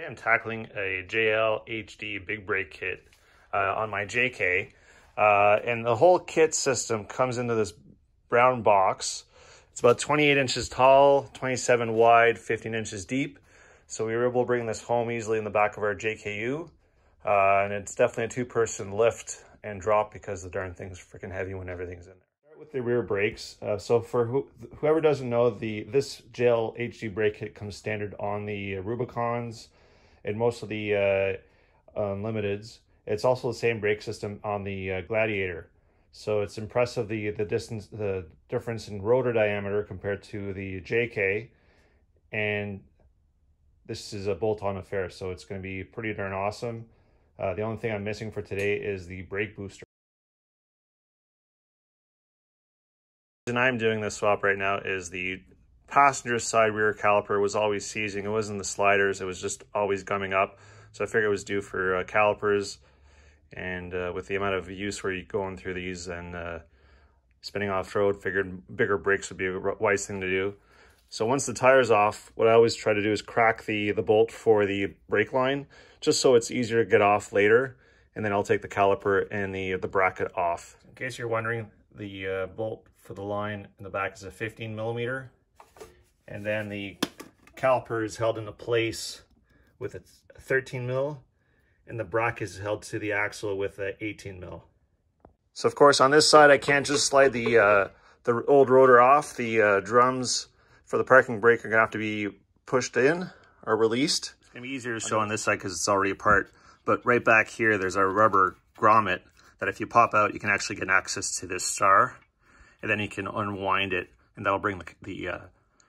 am tackling a JL HD big brake kit on my JK, and the whole kit system comes into this brown box. It's about 28 inches tall, 27 wide, 15 inches deep. So we were able to bring this home easily in the back of our JKU, and it's definitely a two-person lift and drop because the darn thing's freaking heavy when everything's in there. Start with the rear brakes. So for whoever doesn't know, this JL HD brake kit comes standard on the Rubicons and most of the Unlimiteds. It's also the same brake system on the Gladiator. So it's impressive the difference in rotor diameter compared to the JK, and this is a bolt-on affair, so it's going to be pretty darn awesome. The only thing I'm missing for today is the brake booster. The reason I'm doing this swap right now is the passenger side rear caliper was always seizing. It wasn't the sliders, it was just always gumming up. So I figured it was due for calipers, and with the amount of use where you're going through these and spinning off-road, figured bigger brakes would be a wise thing to do. So once the tire's off, what I always try to do is crack the bolt for the brake line, just so it's easier to get off later, and then I'll take the caliper and the bracket off. In case you're wondering, the bolt for the line in the back is a 15 millimeter, and then the caliper is held into place with a 13 mil, and the bracket is held to the axle with a 18 mil. So of course on this side I can't just slide the old rotor off. The drums for the parking brake are gonna have to be pushed in or released. It's gonna be easier to show on this side because it's already apart. But right back here, there's our rubber grommet that if you pop out, you can actually get access to this star, and then you can unwind it, and that'll bring the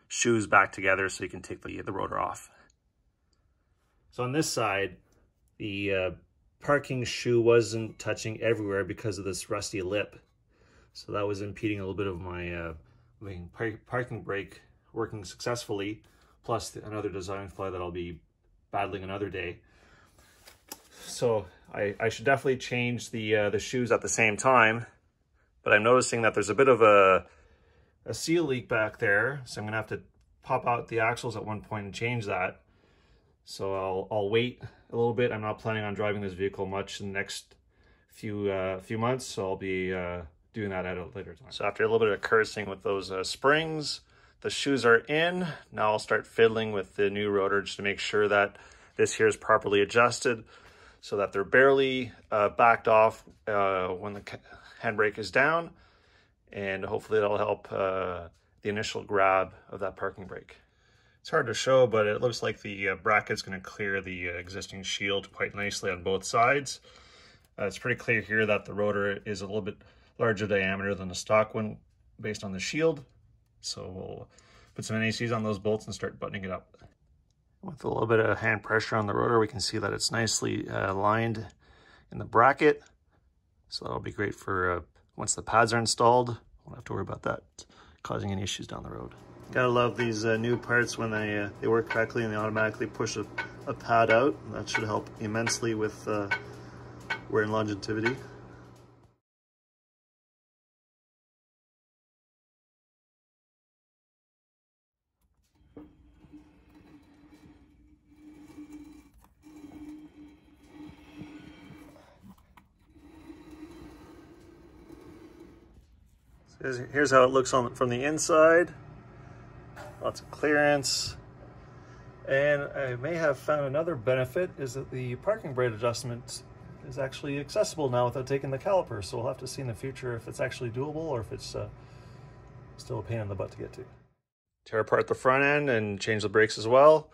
shoes back together so you can take the rotor off. So on this side, the parking shoe wasn't touching everywhere because of this rusty lip. So that was impeding a little bit of my parking brake working successfully, plus another design flaw that I'll be battling another day. So I should definitely change the shoes at the same time, but I'm noticing that there's a bit of a seal leak back there, so I'm gonna have to pop out the axles at one point and change that. So I'll wait a little bit. I'm not planning on driving this vehicle much in the next few months, so I'll be doing that at a later time. So after a little bit of cursing with those springs, the shoes are in. Now I'll start fiddling with the new rotor just to make sure that this here is properly adjusted so that they're barely backed off when the handbrake is down, and hopefully it'll help the initial grab of that parking brake. It's hard to show, but it looks like the bracket's going to clear the existing shield quite nicely on both sides. It's pretty clear here that the rotor is a little bit larger diameter than the stock one based on the shield. So we'll put some NACs on those bolts and start buttoning it up. With a little bit of hand pressure on the rotor, we can see that it's nicely lined in the bracket. So that'll be great for once the pads are installed. Won't have to worry about that causing any issues down the road. Gotta love these new parts when they work correctly and they automatically push a pad out. That should help immensely with wear and longevity. Here's how it looks from the inside. Lots of clearance. And I may have found another benefit is that the parking brake adjustment is actually accessible now without taking the caliper. So we'll have to see in the future if it's actually doable or if it's still a pain in the butt to get to. Tear apart the front end and change the brakes as well.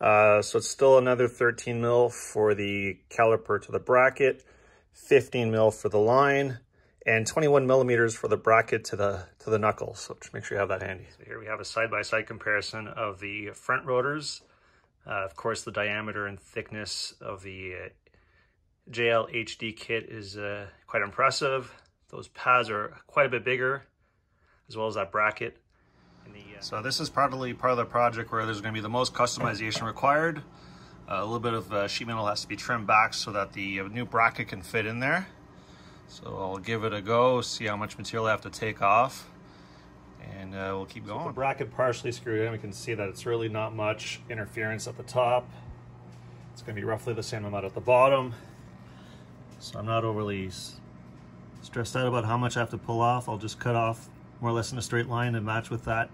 So it's still another 13 mil for the caliper to the bracket, 15 mil for the line, and 21 millimeters for the bracket to the knuckles. So just make sure you have that handy. So here we have a side-by-side comparison of the front rotors. Of course, the diameter and thickness of the JL HD kit is quite impressive. Those pads are quite a bit bigger, as well as that bracket. So this is probably part of the project where there's going to be the most customization required. A little bit of sheet metal has to be trimmed back so that the new bracket can fit in there. So I'll give it a go, see how much material I have to take off, and we'll keep going. So the bracket partially screwed in. We can see that it's really not much interference at the top. It's going to be roughly the same amount at the bottom. So I'm not overly stressed out about how much I have to pull off. I'll just cut off more or less in a straight line and match with that.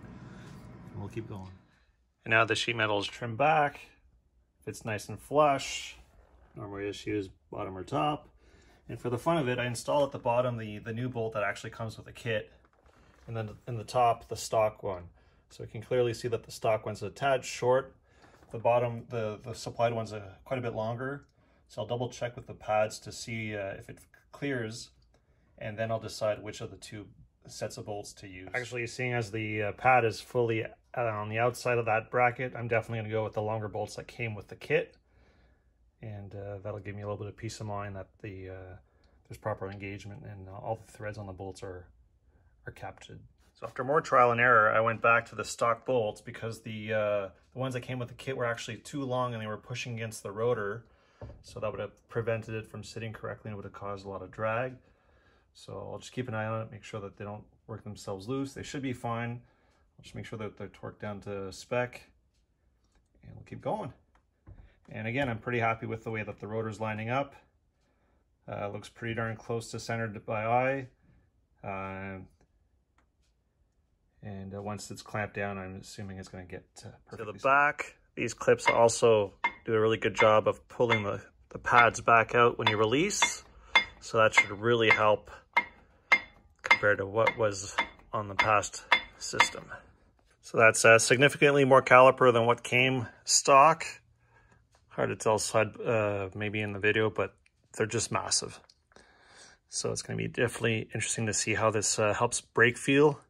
And we'll keep going. And now the sheet metal is trimmed back. It's nice and flush. Normally I just use bottom or top. And for the fun of it, I install at the bottom the new bolt that actually comes with the kit. And then in the top, the stock one. So we can clearly see that the stock one's a tad short. The bottom, the supplied one's quite a bit longer. So I'll double check with the pads to see if it clears, and then I'll decide which of the two sets of bolts to use. Actually, seeing as the pad is fully on the outside of that bracket, I'm definitely going to go with the longer bolts that came with the kit, and that'll give me a little bit of peace of mind that there's proper engagement and all the threads on the bolts are captured. So after more trial and error, I went back to the stock bolts because the ones that came with the kit were actually too long and they were pushing against the rotor. So that would have prevented it from sitting correctly and would have caused a lot of drag. So I'll just keep an eye on it, make sure that they don't work themselves loose. They should be fine. I'll just make sure that they're torqued down to spec, and we'll keep going. And again, I'm pretty happy with the way that the rotor's lining up. Looks pretty darn close to centered by eye. And once it's clamped down, I'm assuming it's going to get perfectly. To the back, these clips also do a really good job of pulling the pads back out when you release. So that should really help compared to what was on the past system. So that's significantly more caliper than what came stock. Hard to tell side maybe in the video, but they're just massive. So it's going to be definitely interesting to see how this helps brake feel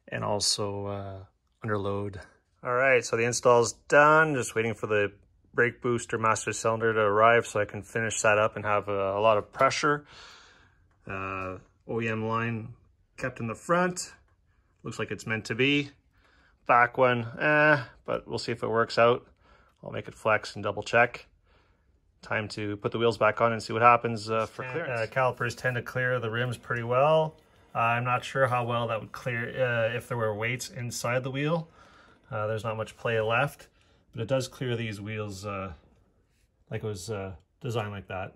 and also under load. All right, so the install's done. Just waiting for the brake booster master cylinder to arrive so I can finish that up and have a lot of pressure. OEM line kept in the front. Looks like it's meant to be. Back one, but we'll see if it works out. I'll make it flex and double check. Time to put the wheels back on and see what happens for clearance. Calipers tend to clear the rims pretty well. I'm not sure how well that would clear if there were weights inside the wheel. There's not much play left, but it does clear these wheels like it was designed like that.